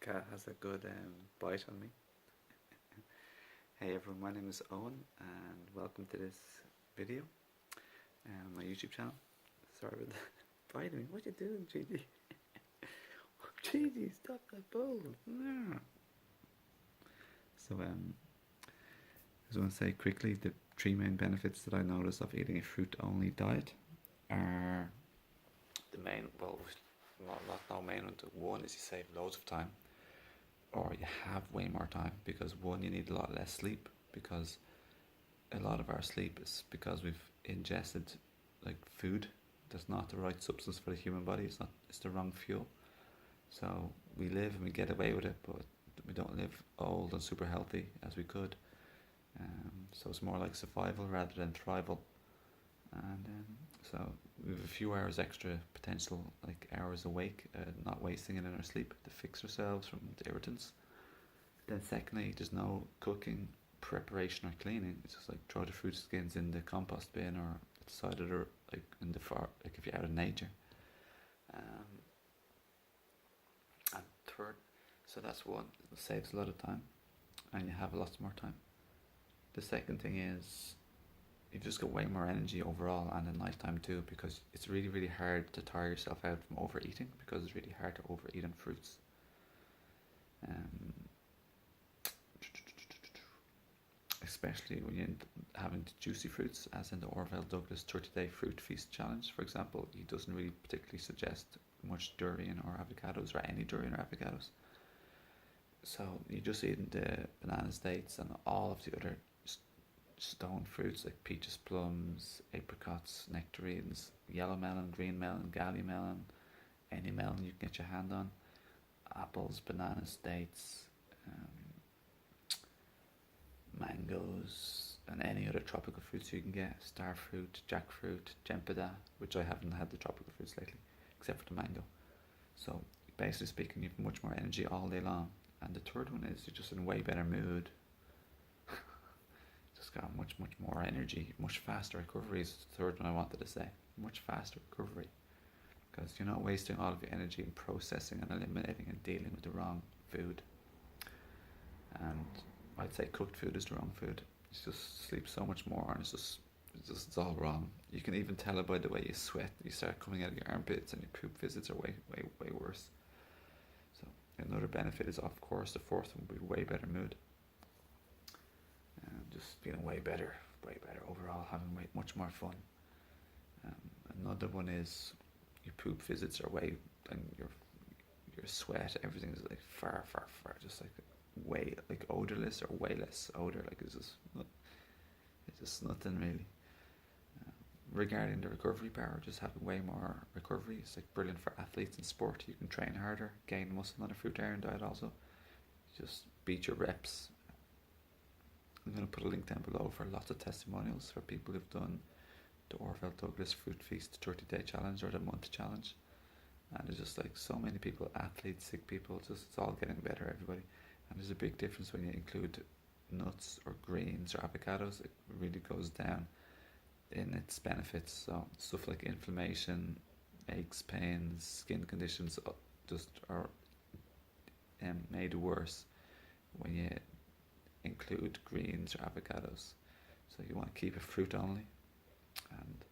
cat has a good bite on me. Hey everyone, my name is Owen and welcome to this video on my YouTube channel. Sorry about that. Biting me. What you doing, Gigi? Gigi, stop that bowl. No. So I just want to say quickly the three main benefits that I notice of eating a fruit-only diet are the main, well, not no main one. One is you save loads of time, or you have way more time, because one, you need a lot less sleep, because a lot of our sleep is because we've ingested like food that's not the right substance for the human body. It's the wrong fuel. So we live and we get away with it, but we don't live old and super healthy as we could. So it's more like survival rather than thrival. And so we have a few hours extra potential, like hours awake, not wasting it in our sleep, to fix ourselves from the irritants. Then secondly, there's no cooking, preparation or cleaning. It's just like throw the fruit skins in the compost bin or at the side of the, like in the far, like if you're out in nature. And third, so that's one, it saves a lot of time and you have lots more time. The second thing is you've just got way more energy overall, and in night time too, because it's really, really hard to tire yourself out from overeating, because it's really hard to overeat on fruits. Especially when you're having the juicy fruits, as in the Orvel Douglas 30-day fruit feast challenge, for example. He doesn't really particularly suggest much durian or avocados, or any durian or avocados. So you're just eating the banana dates and all of the other stone fruits like peaches, plums, apricots, nectarines, yellow melon, green melon, galley melon, any melon you can get your hand on, apples, bananas, dates, mangoes, and any other tropical fruits you can get, star fruit, jackfruit, jempada, which I haven't had the tropical fruits lately, except for the mango. So basically speaking, you have much more energy all day long. And the third one is you're just in a way better mood. Just got much more energy, much faster recovery is the third one I wanted to say. Much faster recovery, because you're not wasting all of your energy in processing and eliminating and dealing with the wrong food. And I'd say cooked food is the wrong food. It's just sleep so much more, and it's all wrong. You can even tell it by the way you sweat. You start coming out of your armpits, and your poop visits are way worse. So another benefit is, of course, the fourth one would be way better mood. Just feeling way better overall, having much more fun. Another one is your poop visits are way, and your sweat, everything is like far, just like way, like odorless or way less odor. Like it's just nothing really. Regarding the recovery power, just having way more recovery is like brilliant for athletes in sport. You can train harder, gain muscle on a fruitarian diet also. Just beat your reps. I'm going to put a link down below for lots of testimonials for people who've done the Orvel Douglas Fruit Feast 30-day challenge or the month challenge. And there's just like so many people, athletes, sick people, just it's all getting better, everybody. And there's a big difference when you include nuts or greens or avocados. It really goes down in its benefits. So stuff like inflammation, aches, pains, skin conditions just are made worse when you include greens or avocados. So you want to keep it fruit only. And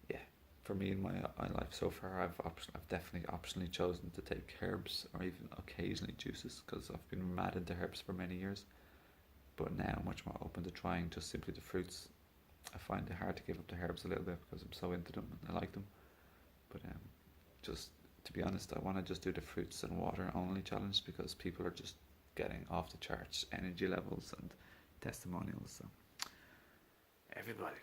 yeah, for me in my life so far, I've definitely optionally chosen to take herbs or even occasionally juices, because I've been mad into herbs for many years. But now I'm much more open to trying just simply the fruits. I find it hard to give up the herbs a little bit because I'm so into them and I like them. But just to be honest, I want to just do the fruits and water only challenge, because people are just getting off the charts energy levels and testimonials. So everybody,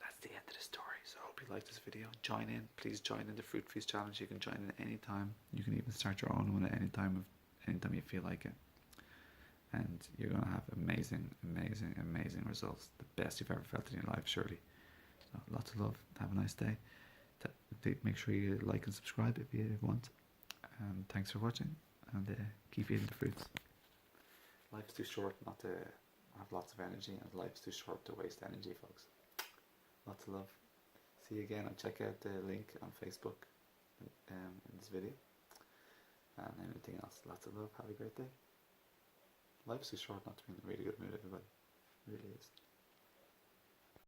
that's the end of the story. So I hope you like this video. Join in, please join in the Fruit Feast challenge. You can join in any time. You can even start your own one at any time you feel like it. And you're gonna have amazing results. The best you've ever felt in your life, surely. So lots of love. Have a nice day. Make sure you like and subscribe if you want. Thanks for watching, and keep eating the fruits. Life's too short not to have lots of energy, and life's too short to waste energy, folks. Lots of love. See you again, and check out the link on Facebook in this video. And anything else, lots of love. Have a great day. Life's too short not to be in a really good mood, everybody. It really is.